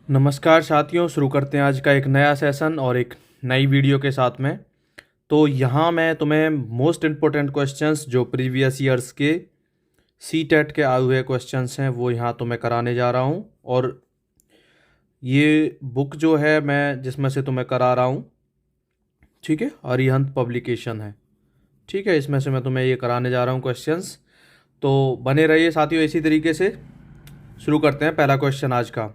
नमस्कार साथियों, शुरू करते हैं आज का एक नया सेशन और एक नई वीडियो के साथ में। तो यहाँ मैं तुम्हें मोस्ट इम्पोर्टेंट क्वेश्चंस जो प्रीवियस ईयर्स के सी टेट के आए हुए क्वेश्चंस हैं वो यहाँ तुम्हें कराने जा रहा हूँ। और ये बुक जो है मैं जिसमें से तुम्हें करा रहा हूँ, ठीक है, अरिहंत पब्लिकेशन है, ठीक है, इसमें से मैं तुम्हें ये कराने जा रहा हूँ क्वेश्चंस। तो बने रहिए साथियों इसी तरीके से। शुरू करते हैं पहला क्वेश्चन आज का।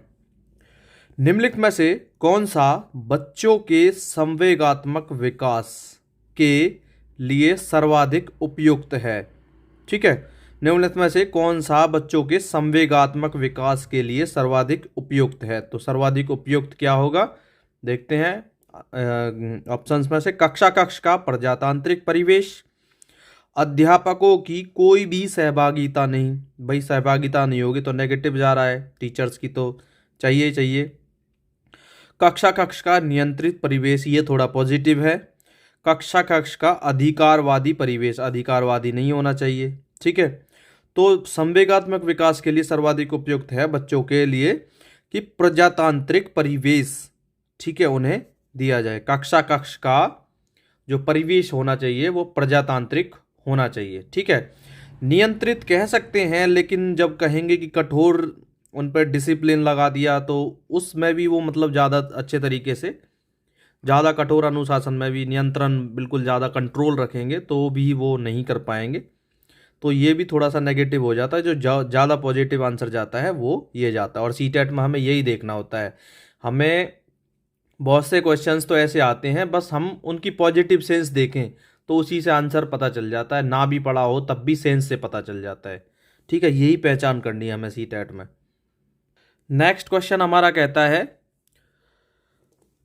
निम्नलिखित में से कौन सा बच्चों के संवेगात्मक विकास के लिए सर्वाधिक उपयुक्त है? ठीक है, निम्नलिखित में से कौन सा बच्चों के संवेगात्मक विकास के लिए सर्वाधिक उपयुक्त है? तो सर्वाधिक उपयुक्त क्या होगा, देखते हैं। ऑप्शंस में से कक्षा कक्ष का प्रजातांत्रिक परिवेश, अध्यापकों की कोई भी सहभागिता नहीं, भाई सहभागिता नहीं होगी तो नेगेटिव जा रहा है, टीचर्स की तो चाहिए ही चाहिए। कक्षा कक्ष का नियंत्रित परिवेश, ये थोड़ा पॉजिटिव है। कक्षा कक्ष का अधिकारवादी परिवेश, अधिकारवादी नहीं होना चाहिए, ठीक है। तो संवेगात्मक विकास के लिए सर्वाधिक उपयुक्त है बच्चों के लिए कि प्रजातांत्रिक परिवेश, ठीक है, उन्हें दिया जाए। कक्षा कक्ष का जो परिवेश होना चाहिए वो प्रजातांत्रिक होना चाहिए, ठीक है। नियंत्रित कह सकते हैं, लेकिन जब कहेंगे कि कठोर उन पर डिसिप्लिन लगा दिया तो उसमें भी वो मतलब ज़्यादा अच्छे तरीके से, ज़्यादा कठोर अनुशासन में भी नियंत्रण, बिल्कुल ज़्यादा कंट्रोल रखेंगे तो भी वो नहीं कर पाएंगे। तो ये भी थोड़ा सा नेगेटिव हो जाता है। जो ज़्यादा पॉजिटिव आंसर जाता है वो ये जाता है। और सी टेट में हमें यही देखना होता है। हमें बहुत से क्वेश्चंस तो ऐसे आते हैं, बस हम उनकी पॉजिटिव सेंस देखें तो उसी से आंसर पता चल जाता है। ना भी पढ़ा हो तब भी सेंस से पता चल जाता है, ठीक है। यही पहचान करनी है हमें सी टेट में। नेक्स्ट क्वेश्चन हमारा कहता है,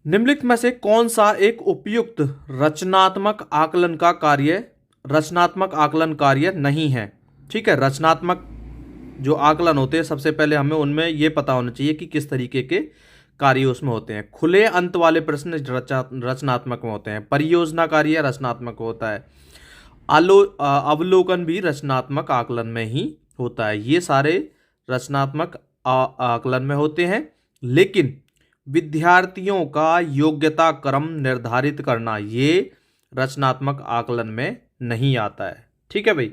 निम्नलिखित में से कौन सा एक उपयुक्त रचनात्मक आकलन कार्य नहीं है? ठीक है, रचनात्मक जो आकलन होते हैं सबसे पहले हमें उनमें यह पता होना चाहिए कि किस तरीके के कार्य उसमें होते हैं। खुले अंत वाले प्रश्न रचनात्मक में होते हैं। परियोजना कार्य रचनात्मक होता है। अवलोकन भी रचनात्मक आकलन में ही होता है। ये सारे रचनात्मक आकलन में होते हैं। लेकिन विद्यार्थियों का योग्यता क्रम निर्धारित करना ये रचनात्मक आकलन में नहीं आता है, ठीक है भाई।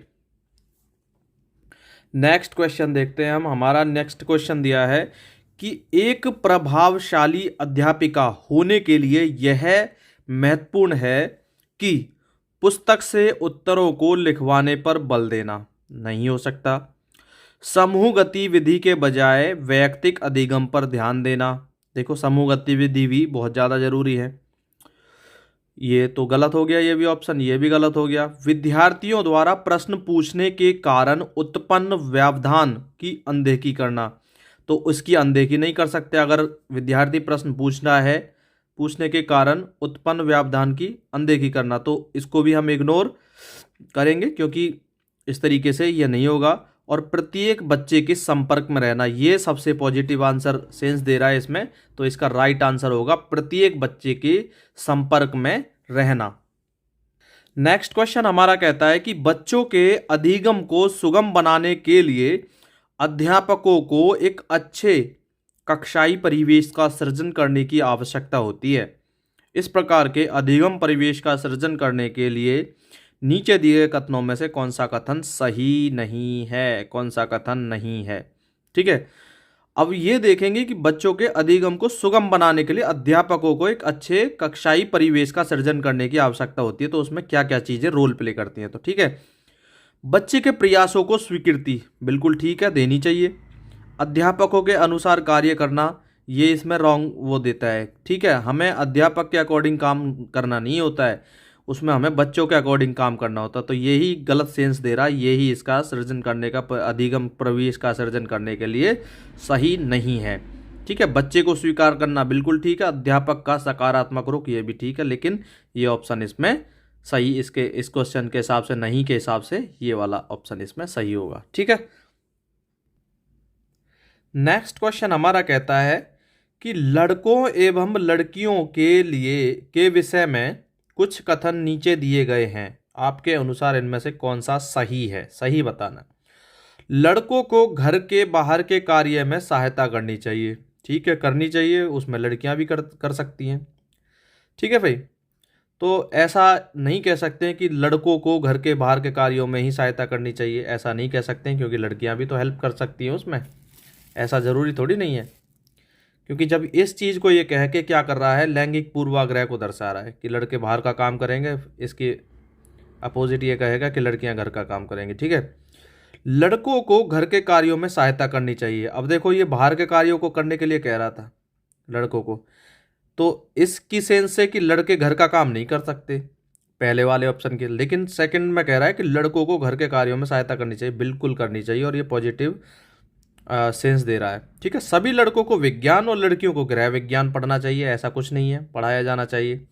नेक्स्ट क्वेश्चन देखते हैं हम। हमारा नेक्स्ट क्वेश्चन दिया है कि एक प्रभावशाली अध्यापिका होने के लिए यह महत्वपूर्ण है कि पुस्तक से उत्तरों को लिखवाने पर बल देना। नहीं हो सकता। समूह गतिविधि के बजाय वैयक्तिक अधिगम पर ध्यान देना। देखो, समूह गतिविधि भी बहुत ज़्यादा जरूरी है। ये तो गलत हो गया, ये भी ऑप्शन, ये भी गलत हो गया। विद्यार्थियों द्वारा प्रश्न पूछने के कारण उत्पन्न व्यवधान की अनदेखी करना, तो उसकी अनदेखी नहीं कर सकते। अगर विद्यार्थी प्रश्न पूछने के कारण उत्पन्न व्यवधान की अनदेखी करना, तो इसको भी हम इग्नोर करेंगे क्योंकि इस तरीके से ये नहीं होगा। और प्रत्येक बच्चे के संपर्क में रहना, ये सबसे पॉजिटिव आंसर सेंस दे रहा है इसमें, तो इसका राइट आंसर होगा प्रत्येक बच्चे के संपर्क में रहना। नेक्स्ट क्वेश्चन हमारा कहता है कि बच्चों के अधिगम को सुगम बनाने के लिए अध्यापकों को एक अच्छे कक्षाई परिवेश का सृजन करने की आवश्यकता होती है। इस प्रकार के अधिगम परिवेश का सृजन करने के लिए नीचे दिए गए कथनों में से कौन सा कथन सही नहीं है? कौन सा कथन नहीं है? ठीक है, अब ये देखेंगे कि बच्चों के अधिगम को सुगम बनाने के लिए अध्यापकों को एक अच्छे कक्षाई परिवेश का सृजन करने की आवश्यकता होती है। तो उसमें क्या क्या चीजें रोल प्ले करती हैं? तो ठीक है, बच्चे के प्रयासों को स्वीकृति बिल्कुल ठीक है, देनी चाहिए। अध्यापकों के अनुसार कार्य करना, ये इसमें रॉन्ग वो देता है, ठीक है। हमें अध्यापक के अकॉर्डिंग काम करना नहीं होता है, उसमें हमें बच्चों के अकॉर्डिंग काम करना होता है। तो यही गलत सेंस दे रहा है, यही इसका सृजन करने का, अधिगम प्रवेश का सृजन करने के लिए सही नहीं है, ठीक है। बच्चे को स्वीकार करना बिल्कुल ठीक है। अध्यापक का सकारात्मक रुख, ये भी ठीक है, लेकिन ये ऑप्शन इसमें सही, इस क्वेश्चन के हिसाब से नहीं के हिसाब से ये वाला ऑप्शन इसमें सही होगा, ठीक है। नेक्स्ट क्वेश्चन हमारा कहता है कि लड़कों एवं लड़कियों के विषय में कुछ कथन नीचे दिए गए हैं, आपके अनुसार इनमें से कौन सा सही है? सही बताना। लड़कों को घर के बाहर के कार्य में सहायता करनी चाहिए, ठीक है, करनी चाहिए, उसमें लड़कियां भी कर सकती हैं। ठीक है भाई। तो ऐसा नहीं कह सकते हैं कि लड़कों को घर के बाहर के कार्यों में ही सहायता करनी चाहिए, ऐसा नहीं कह सकते हैं, क्योंकि लड़कियां भी तो हेल्प कर सकती हैं उसमें, ऐसा ज़रूरी थोड़ी नहीं है। क्योंकि जब इस चीज़ को ये कह के क्या कर रहा है, लैंगिक पूर्वाग्रह को दर्शा रहा है कि लड़के बाहर का काम करेंगे, इसके अपोजिट ये कहेगा कि लड़कियां घर का काम करेंगी। ठीक है, लड़कों को घर के कार्यों में सहायता करनी चाहिए। अब देखो, ये बाहर के कार्यों को करने के लिए कह रहा था लड़कों को, तो इसकी सेंस है कि लड़के घर का काम नहीं कर सकते पहले वाले ऑप्शन के, लेकिन सेकंड में कह रहा है कि लड़कों को घर के कार्यों में सहायता करनी चाहिए, बिल्कुल करनी चाहिए, और ये पॉजिटिव सेंस दे रहा है। ठीक है, सभी लड़कों को विज्ञान और लड़कियों को गृह विज्ञान पढ़ना चाहिए, ऐसा कुछ नहीं है, पढ़ाया जाना चाहिए,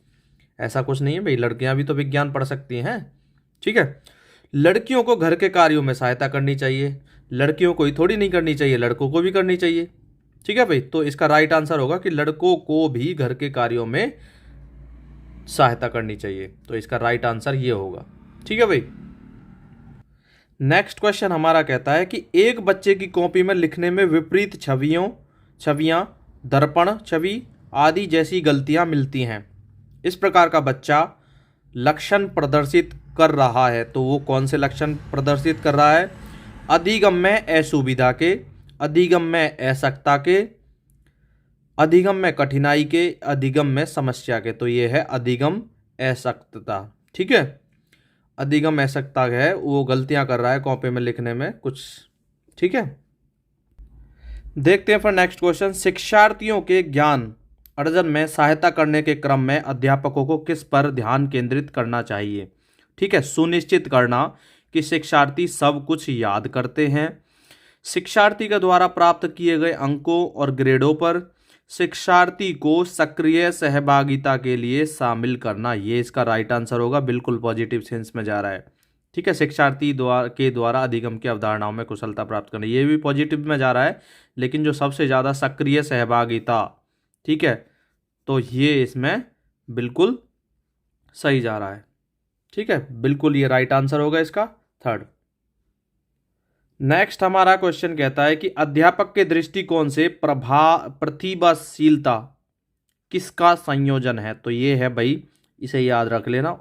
ऐसा कुछ नहीं है भाई, लड़कियां भी तो विज्ञान पढ़ सकती हैं। ठीक है, लड़कियों को घर के कार्यों में सहायता करनी चाहिए, लड़कियों को ही थोड़ी नहीं करनी चाहिए, लड़कों को भी करनी चाहिए। ठीक है भाई, तो इसका राइट आंसर होगा कि लड़कों को भी घर के कार्यों में सहायता करनी चाहिए, तो इसका राइट आंसर ये होगा। ठीक है भाई। नेक्स्ट क्वेश्चन हमारा कहता है कि एक बच्चे की कॉपी में लिखने में विपरीत छवियां, दर्पण छवि आदि जैसी गलतियां मिलती हैं। इस प्रकार का बच्चा लक्षण प्रदर्शित कर रहा है, तो वो कौन से लक्षण प्रदर्शित कर रहा है? अधिगम में असुविधा के, अधिगम में असक्ता के, अधिगम में कठिनाई के, अधिगम में समस्या के। तो ये है अधिगम असक्तता। ठीक है, अधिगम असक्ता है, वो गलतियां कर रहा है कॉपी में लिखने में कुछ। ठीक है, देखते हैं फिर नेक्स्ट क्वेश्चन। शिक्षार्थियों के ज्ञान अर्जन में सहायता करने के क्रम में अध्यापकों को किस पर ध्यान केंद्रित करना चाहिए? ठीक है, सुनिश्चित करना कि शिक्षार्थी सब कुछ याद करते हैं, शिक्षार्थी के द्वारा प्राप्त किए गए अंकों और ग्रेडों पर, शिक्षार्थी को सक्रिय सहभागिता के लिए शामिल करना। ये इसका राइट आंसर होगा, बिल्कुल पॉजिटिव सेंस में जा रहा है। ठीक है, शिक्षार्थी द्वारा अधिगम की अवधारणाओं में कुशलता प्राप्त करना, ये भी पॉजिटिव में जा रहा है, लेकिन जो सबसे ज़्यादा सक्रिय सहभागिता, ठीक है, तो ये इसमें बिल्कुल सही जा रहा है। ठीक है, बिल्कुल ये राइट आंसर होगा इसका, थर्ड। नेक्स्ट हमारा क्वेश्चन कहता है कि अध्यापक के दृष्टिकोण से प्रतिभाशीलता किसका संयोजन है? तो ये है भाई, इसे याद रख लेना,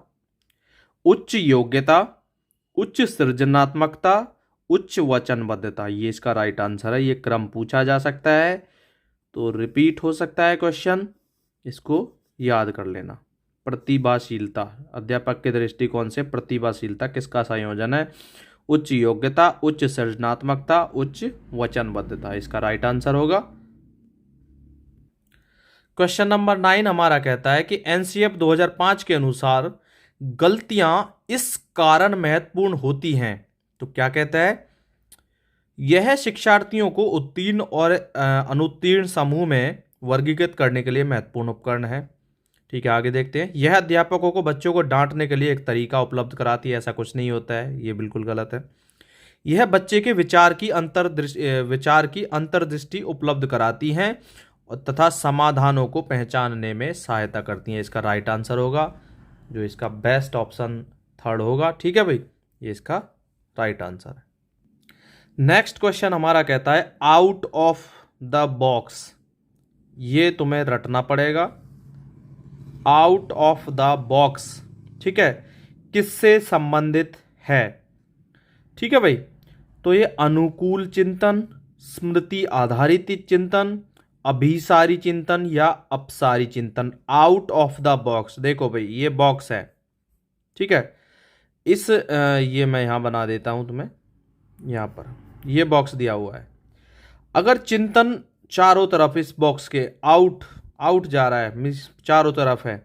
उच्च योग्यता, उच्च सृजनात्मकता, उच्च वचनबद्धता। ये इसका राइट आंसर है। ये क्रम पूछा जा सकता है, तो रिपीट हो सकता है क्वेश्चन, इसको याद कर लेना। प्रतिभाशीलता, अध्यापक के दृष्टिकोण से प्रतिभाशीलता किसका संयोजन है? उच्च योग्यता, उच्च सृजनात्मकता, उच्च वचनबद्धता। इसका राइट आंसर होगा। क्वेश्चन नंबर 9 हमारा कहता है कि एनसीएफ 2005 के अनुसार गलतियां इस कारण महत्वपूर्ण होती हैं। तो क्या कहता है? यह शिक्षार्थियों को उत्तीर्ण और अनुत्तीर्ण समूह में वर्गीकृत करने के लिए महत्वपूर्ण उपकरण है। ठीक है, आगे देखते हैं। यह अध्यापकों को बच्चों को डांटने के लिए एक तरीका उपलब्ध कराती है, ऐसा कुछ नहीं होता है, ये बिल्कुल गलत है। यह बच्चे के विचार की अंतर्दृष्टि उपलब्ध कराती हैं तथा समाधानों को पहचानने में सहायता करती हैं। इसका राइट आंसर होगा, जो इसका बेस्ट ऑप्शन थर्ड होगा। ठीक है भाई, ये इसका राइट आंसर है। नेक्स्ट क्वेश्चन हमारा कहता है आउट ऑफ द बॉक्स। ये तुम्हें रटना पड़ेगा, आउट ऑफ द बॉक्स, ठीक है, किससे संबंधित है? ठीक है भाई, तो ये अनुकूल चिंतन, स्मृति आधारित चिंतन, अभिसारी चिंतन या अपसारी चिंतन। आउट ऑफ द बॉक्स, देखो भाई ये बॉक्स है, ठीक है, ये मैं यहां बना देता हूं तुम्हें, यहां पर ये बॉक्स दिया हुआ है। अगर चिंतन चारों तरफ इस बॉक्स के आउट जा रहा है, मीन्स चारों तरफ है,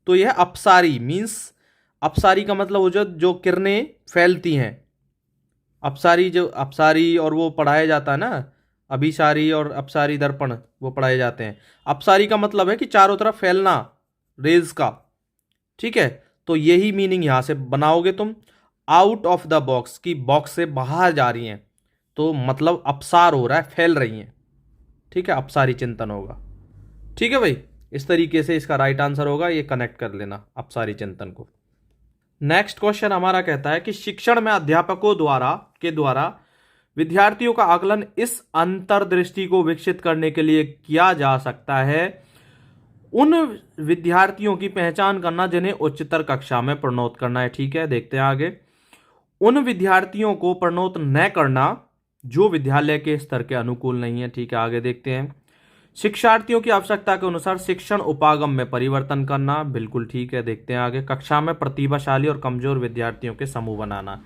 तो यह अपसारी, मीन्स अपसारी का मतलब हो जो किरणें फैलती हैं, अपसारी और वो पढ़ाया जाता है ना, अभिसारी और अपसारी दर्पण, वो पढ़ाए जाते हैं। अपसारी का मतलब है कि चारों तरफ फैलना रेज का। ठीक है, तो यही मीनिंग यहां से बनाओगे तुम, आउट ऑफ द बॉक्स, की बॉक्स से बाहर जा रही हैं, तो मतलब अपसार हो रहा है, फैल रही हैं। ठीक है, अपसारी चिंतन होगा। ठीक है भाई, इस तरीके से इसका राइट आंसर होगा, ये कनेक्ट कर लेना अपसारी चिंतन को। नेक्स्ट क्वेश्चन हमारा कहता है कि शिक्षण में अध्यापकों के द्वारा विद्यार्थियों का आकलन इस अंतर्दृष्टि को विकसित करने के लिए किया जा सकता है। उन विद्यार्थियों की पहचान करना जिन्हें उच्चतर कक्षा में प्रोन्नत करना है। ठीक है, देखते हैं आगे। उन विद्यार्थियों को प्रोन्नत न करना जो विद्यालय के स्तर के अनुकूल नहीं है। ठीक है, आगे देखते हैं। शिक्षार्थियों की आवश्यकता के अनुसार शिक्षण उपागम में परिवर्तन करना, बिल्कुल ठीक है, देखते हैं आगे। कक्षा में प्रतिभाशाली और कमजोर विद्यार्थियों के समूह बनाना।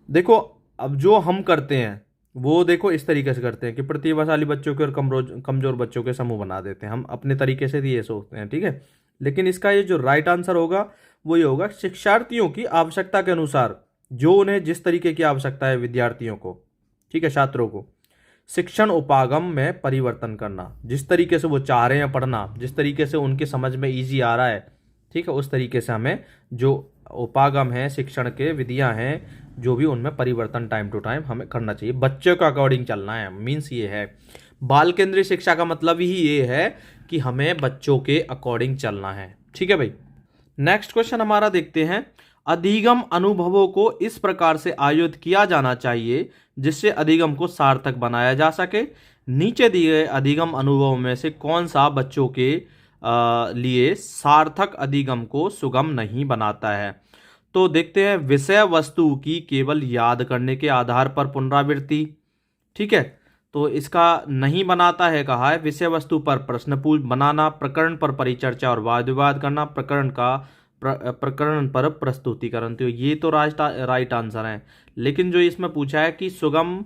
देखो, अब जो हम करते हैं वो देखो इस तरीके से करते हैं कि प्रतिभाशाली बच्चों के और कमजोर बच्चों के समूह बना देते हैं, हम अपने तरीके से ये सोचते हैं। ठीक है, लेकिन इसका ये जो राइट आंसर होगा वो ये होगा, शिक्षार्थियों की आवश्यकता के अनुसार, जो उन्हें जिस तरीके की आवश्यकता है विद्यार्थियों को, ठीक है, छात्रों को, शिक्षण उपागम में परिवर्तन करना। जिस तरीके से वो चाह रहे हैं पढ़ना, जिस तरीके से उनके समझ में ईजी आ रहा है, ठीक है, उस तरीके से हमें जो उपागम है, शिक्षण के विधियां हैं, जो भी उनमें परिवर्तन टाइम टू टाइम हमें करना चाहिए। बच्चों के अकॉर्डिंग चलना है, मीन्स ये है बाल केंद्रीय शिक्षा का मतलब ही ये है कि हमें बच्चों के अकॉर्डिंग चलना है। ठीक है भाई, नेक्स्ट क्वेश्चन हमारा देखते हैं। अधिगम अनुभवों को इस प्रकार से आयोजित किया जाना चाहिए जिससे अधिगम को सार्थक बनाया जा सके। नीचे दिए गए अधिगम अनुभवों में से कौन सा बच्चों के लिए सार्थक अधिगम को सुगम नहीं बनाता है? तो देखते हैं, विषय वस्तु की केवल याद करने के आधार पर पुनरावृत्ति। ठीक है, तो इसका नहीं बनाता है कहा है। विषय वस्तु पर प्रश्न पूछ बनाना, प्रकरण पर परिचर्चा और वाद विवाद करना, प्रकरण पर प्रस्तुतिकरण। तो ये तो राइट आंसर है, लेकिन जो इसमें पूछा है कि सुगम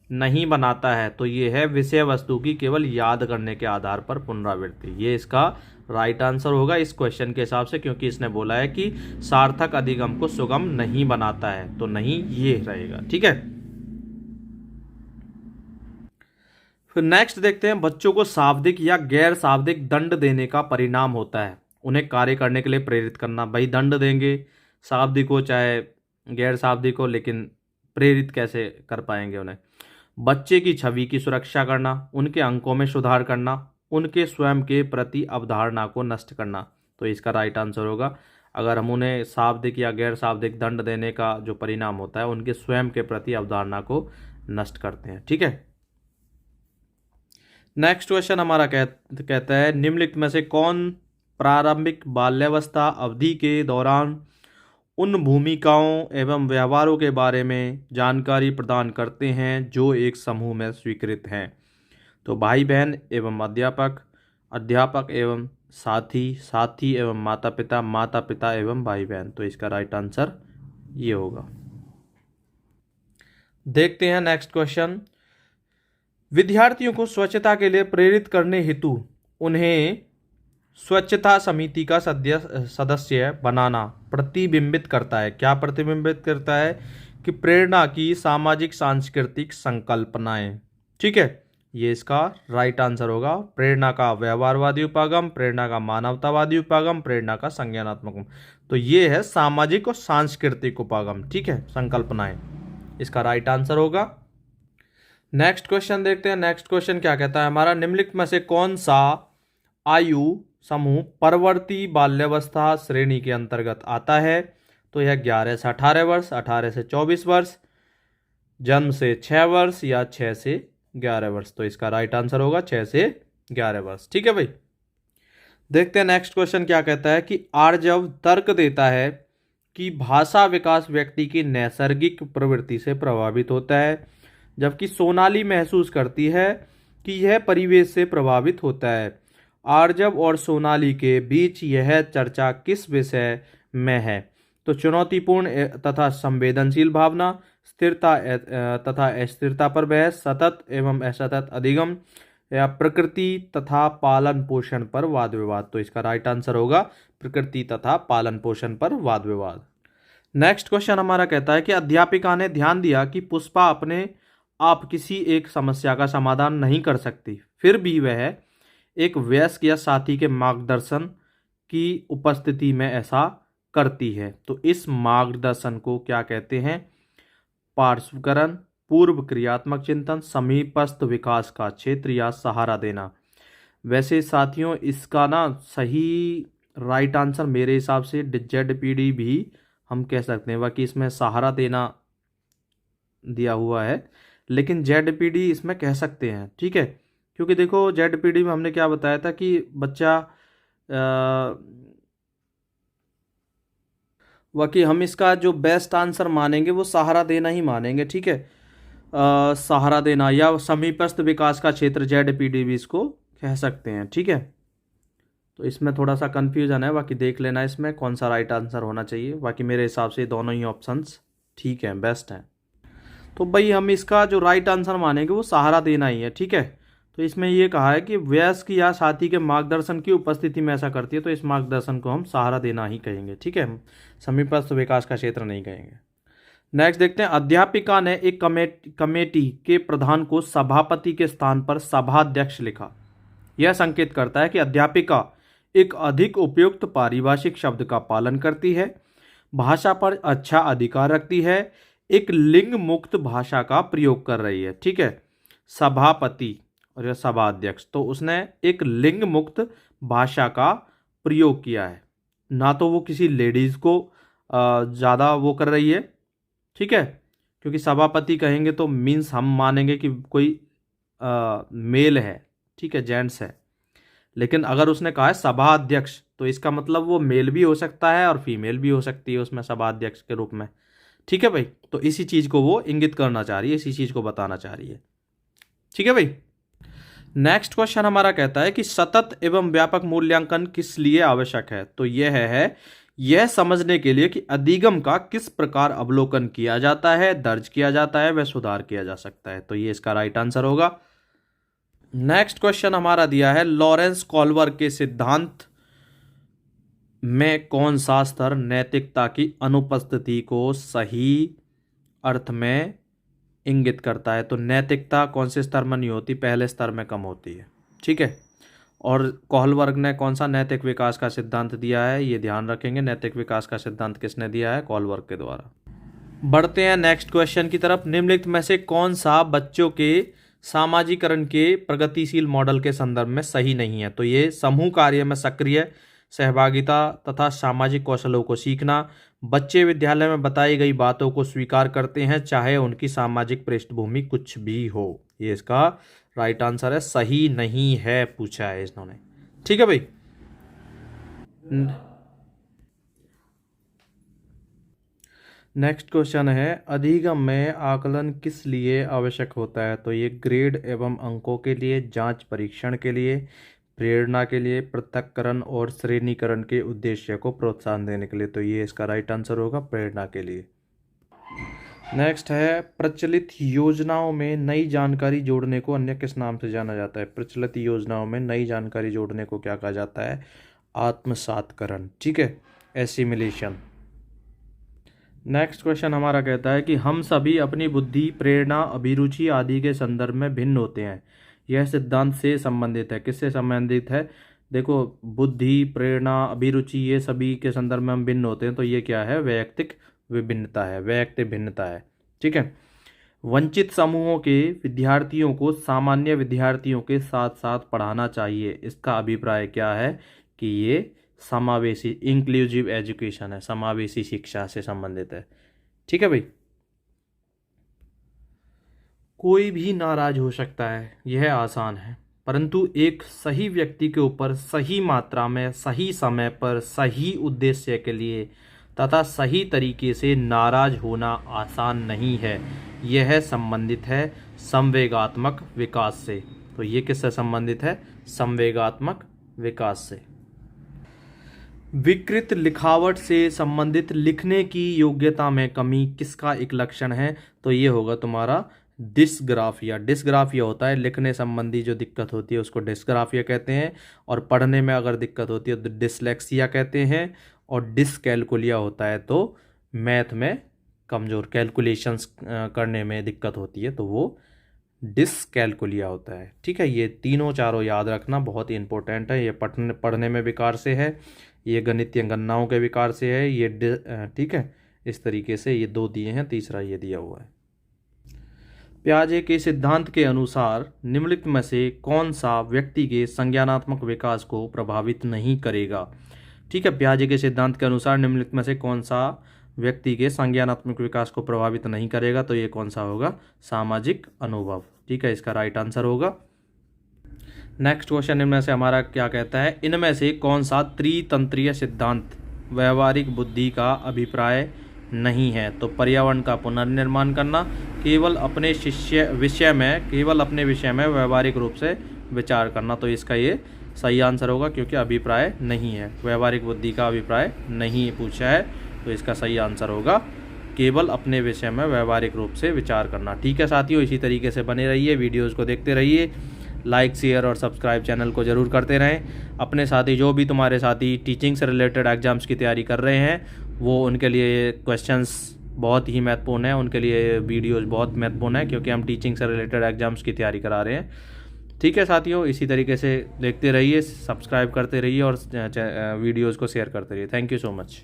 नहीं बनाता है, तो ये है विषय वस्तु की केवल याद करने के आधार पर पुनरावृत्ति। ये इसका राइट आंसर होगा इस क्वेश्चन के हिसाब से, क्योंकि इसने बोला है कि सार्थक अधिगम को सुगम नहीं बनाता है, तो नहीं ये रहेगा। ठीक है, फिर नेक्स्ट देखते हैं, बच्चों को शाब्दिक या गैर शाब्दिक दंड देने का परिणाम होता है उन्हें कार्य करने के लिए प्रेरित करना। भाई दंड देंगे, शाब्दिक हो चाहे गैर शाब्दिक हो, लेकिन प्रेरित कैसे कर पाएंगे उन्हें? बच्चे की छवि की सुरक्षा करना, उनके अंकों में सुधार करना, उनके स्वयं के प्रति अवधारणा को नष्ट करना। तो इसका राइट आंसर होगा, अगर हम उन्हें शाब्दिक या गैर शाब्दिक दंड देने का जो परिणाम होता है उनके स्वयं के प्रति अवधारणा को नष्ट करते हैं। ठीक है, नेक्स्ट क्वेश्चन हमारा कहता है, निम्नलिखित में से कौन प्रारंभिक बाल्यावस्था अवधि के दौरान उन भूमिकाओं एवं व्यवहारों के बारे में जानकारी प्रदान करते हैं जो एक समूह में स्वीकृत हैं? तो भाई बहन एवं अध्यापक, अध्यापक एवं साथी, साथी एवं माता पिता, माता पिता एवं भाई बहन। तो इसका राइट आंसर ये होगा। देखते हैं नेक्स्ट क्वेश्चन। विद्यार्थियों को स्वच्छता के लिए प्रेरित करने हेतु उन्हें स्वच्छता समिति का सदस्य बनाना प्रतिबिंबित करता है। क्या प्रतिबिंबित करता है? कि प्रेरणा की सामाजिक सांस्कृतिक संकल्पनाएं। ठीक है, ये इसका राइट आंसर होगा। प्रेरणा का व्यवहारवादी उपागम, प्रेरणा का मानवतावादी उपागम, प्रेरणा का संज्ञानात्मक। तो ये है सामाजिक और सांस्कृतिक उपागम। ठीक है, संकल्पनाएं, इसका राइट आंसर होगा। नेक्स्ट क्वेश्चन देखते हैं। नेक्स्ट क्वेश्चन क्या कहता है हमारा, निम्नलिखित में से कौन सा आयु समूह परवर्ती बाल्यावस्था श्रेणी के अंतर्गत आता है? तो यह 11 से 18 वर्ष, 18 से 24 वर्ष, जन्म से 6 वर्ष या 6 से 11 वर्ष। तो इसका राइट आंसर होगा 6 से 11 वर्ष। ठीक है भाई, देखते हैं नेक्स्ट क्वेश्चन क्या कहता है कि आर्जव तर्क देता है कि भाषा विकास व्यक्ति की नैसर्गिक प्रवृत्ति से प्रभावित होता है, जबकि सोनाली महसूस करती है कि यह परिवेश से प्रभावित होता है। आर्जव और सोनाली के बीच यह चर्चा किस विषय में है? तो चुनौतीपूर्ण तथा संवेदनशील भावना, स्थिरता तथा अस्थिरता पर बहस, सतत एवं असतत अधिगम, या प्रकृति तथा पालन पोषण पर वाद विवाद। तो इसका राइट आंसर होगा प्रकृति तथा पालन पोषण पर वाद विवाद। नेक्स्ट क्वेश्चन हमारा कहता है कि अध्यापिका ने ध्यान दिया कि पुष्पा अपने आप किसी एक समस्या का समाधान नहीं कर सकती, फिर भी वह एक वयस्क या साथी के मार्गदर्शन की उपस्थिति में ऐसा करती है। तो इस मार्गदर्शन को क्या कहते हैं? पार्श्वकरण, पूर्व क्रियात्मक चिंतन, समीपस्थ विकास का क्षेत्र या सहारा देना। वैसे साथियों इसका ना सही राइट आंसर मेरे हिसाब से ZPD भी हम कह सकते हैं, बाकी इसमें सहारा देना दिया हुआ है, लेकिन जेडपीडी इसमें कह सकते हैं, ठीक है। क्योंकि देखो जेडपीडी में हमने क्या बताया था कि बच्चा बाकी हम इसका जो बेस्ट आंसर मानेंगे वो सहारा देना ही मानेंगे, ठीक है। सहारा देना या समीपस्थ विकास का क्षेत्र जेडपीडी भी इसको कह सकते हैं, ठीक है। तो इसमें थोड़ा सा कन्फ्यूजन है, बाकी देख लेना इसमें कौन सा राइट आंसर होना चाहिए। बाकी मेरे हिसाब से दोनों ही ऑप्शंस ठीक हैं, बेस्ट हैं। तो भाई हम इसका जो राइट आंसर मानेंगे वो सहारा देना ही है, ठीक है। तो इसमें ये कहा है कि वयस्क या साथी के मार्गदर्शन की उपस्थिति में ऐसा करती है, तो इस मार्गदर्शन को हम सहारा देना ही कहेंगे, ठीक है। हम समीपस्थ विकास का क्षेत्र नहीं कहेंगे। नेक्स्ट देखते हैं, अध्यापिका ने एक कमेटी के प्रधान को सभापति के स्थान पर सभाध्यक्ष लिखा। यह संकेत करता है कि अध्यापिका एक अधिक उपयुक्त पारिभाषिक शब्द का पालन करती है, भाषा पर अच्छा अधिकार रखती है, एक लिंग मुक्त भाषा का प्रयोग कर रही है, ठीक है। सभापति और यह सभाध्यक्ष, तो उसने एक लिंग मुक्त भाषा का प्रयोग किया है, ना तो वो किसी लेडीज को ज़्यादा वो कर रही है, ठीक है। क्योंकि सभापति कहेंगे तो मीन्स हम मानेंगे कि कोई मेल है, ठीक है, जेंट्स है। लेकिन अगर उसने कहा है सभा अध्यक्ष, तो इसका मतलब वो मेल भी हो सकता है और फीमेल भी हो सकती है उसमें सभा अध्यक्ष के रूप में, ठीक है भाई। तो इसी चीज़ को वो इंगित करना चाह रही है, इसी चीज़ को बताना चाह रही है, ठीक है भाई। नेक्स्ट क्वेश्चन हमारा कहता है कि सतत एवं व्यापक मूल्यांकन किस लिए आवश्यक है। तो यह है यह समझने के लिए कि अधिगम का किस प्रकार अवलोकन किया जाता है, दर्ज किया जाता है, वह सुधार किया जा सकता है। तो ये इसका राइट आंसर होगा। नेक्स्ट क्वेश्चन हमारा दिया है, लॉरेंस कॉल्बर्ग के सिद्धांत में कौन सा स्तर नैतिकता की अनुपस्थिति को सही अर्थ में इंगित करता है। तो नैतिकता कौन से स्तर में नहीं होती, पहले स्तर में कम होती है, ठीक है। और कॉल्बर्ग ने कौन सा नैतिक विकास का सिद्धांत दिया है, ये ध्यान रखेंगे। नैतिक विकास का सिद्धांत किसने दिया है, कॉल्बर्ग के द्वारा। बढ़ते हैं नेक्स्ट क्वेश्चन की तरफ। निम्नलिखित में से कौन सा बच्चों के सामाजिकरण के प्रगतिशील मॉडल के संदर्भ में सही नहीं है। तो ये समूह कार्य में सक्रिय सहभागिता तथा सामाजिक कौशलों को सीखना, बच्चे विद्यालय में बताई गई बातों को स्वीकार करते हैं चाहे उनकी सामाजिक पृष्ठभूमि कुछ भी हो। ये इसका राइट आंसर है, सही नहीं है पूछा है इन्होंने, ठीक है भाई। नेक्स्ट क्वेश्चन है, अधिगम में आकलन किस लिए आवश्यक होता है। तो ये ग्रेड एवं अंकों के लिए, जांच परीक्षण के लिए, प्रेरणा के लिए, पृथक्करण और श्रेणीकरण के उद्देश्य को प्रोत्साहन देने के लिए। तो ये इसका राइट आंसर होगा, प्रेरणा के लिए। नेक्स्ट है, प्रचलित योजनाओं में नई जानकारी जोड़ने को अन्य किस नाम से जाना जाता है। प्रचलित योजनाओं में नई जानकारी जोड़ने को क्या कहा जाता है, आत्मसातकरण, ठीक है, एसिमिलेशन। नेक्स्ट क्वेश्चन हमारा कहता है कि हम सभी अपनी बुद्धि, प्रेरणा, अभिरुचि आदि के संदर्भ में भिन्न होते हैं। यह सिद्धांत से संबंधित है, किससे संबंधित है। देखो बुद्धि, प्रेरणा, अभिरुचि ये सभी के संदर्भ में हम भिन्न होते हैं, तो ये क्या है, वैयक्तिक विभिन्नता है, वैयक्तिक भिन्नता है, ठीक है। वंचित समूहों के विद्यार्थियों को सामान्य विद्यार्थियों के साथ साथ पढ़ाना चाहिए। इसका अभिप्राय क्या है कि ये समावेशी इंक्लूसिव एजुकेशन है, समावेशी शिक्षा से संबंधित है, ठीक है भाई। कोई भी नाराज हो सकता है, यह आसान है, परंतु एक सही व्यक्ति के ऊपर सही मात्रा में, सही समय पर, सही उद्देश्य के लिए तथा सही तरीके से नाराज होना आसान नहीं है। यह संबंधित है संवेगात्मक विकास से। तो ये किससे संबंधित है, संवेगात्मक विकास से। विकृत लिखावट से संबंधित लिखने की योग्यता में कमी किसका एक लक्षण है। तो ये होगा तुम्हारा डिस्ग्राफिया। डिस्ग्राफिया होता है लिखने संबंधी जो दिक्कत होती है उसको डिस्ग्राफिया कहते हैं, और पढ़ने में अगर दिक्कत होती है तो डिसलेक्सिया कहते हैं, और डिसकैलकुलिया होता है तो मैथ में कमज़ोर, कैलकुलेशंस करने में दिक्कत होती है तो वो डिसकैलकुलिया होता है, ठीक है। ये तीनों चारों याद रखना बहुत ही इंपॉर्टेंट है। ये पढ़ने में विकार से है, ये गणितीय गणनाओं के विकार से है, ये ठीक है। इस तरीके से ये दो दिए हैं, तीसरा ये दिया हुआ है। पियाजे के सिद्धांत के अनुसार निम्नलिखित में से कौन सा व्यक्ति के संज्ञानात्मक विकास को प्रभावित नहीं करेगा। ठीक है, पियाजे के सिद्धांत के अनुसार निम्नलिखित में से कौन सा व्यक्ति के संज्ञानात्मक विकास को प्रभावित नहीं करेगा, तो ये कौन सा होगा? सामाजिक अनुभव। ठीक है, इसका राइट आंसर होगा। नेक्स्ट क्वेश्चन इनमें से हमारा क्या कहता है, इनमें से कौन सा त्रितंत्रीय सिद्धांत व्यवहारिक बुद्धि का अभिप्राय नहीं है? तो पर्यावरण का पुनर्निर्माण करना, केवल अपने विषय में व्यवहारिक रूप से विचार करना। तो इसका ये सही आंसर होगा, क्योंकि अभिप्राय नहीं है, व्यवहारिक बुद्धि का अभिप्राय नहीं पूछा है, तो इसका सही आंसर होगा केवल अपने विषय में व्यवहारिक रूप से विचार करना। ठीक है साथियों, इसी तरीके से बने रहिए, वीडियोस को देखते रहिए, लाइक शेयर और सब्सक्राइब चैनल को ज़रूर करते रहें। अपने साथी जो भी तुम्हारे साथी टीचिंग से रिलेटेड एग्जाम्स की तैयारी कर रहे हैं, वो उनके लिए क्वेश्चंस बहुत ही महत्वपूर्ण है, उनके लिए वीडियोस बहुत महत्वपूर्ण है, क्योंकि हम टीचिंग से रिलेटेड एग्जाम्स की तैयारी करा रहे हैं। ठीक है साथियों, इसी तरीके से देखते रहिए, सब्सक्राइब करते रहिए और वीडियोज़ को शेयर करते रहिए। Thank you so much.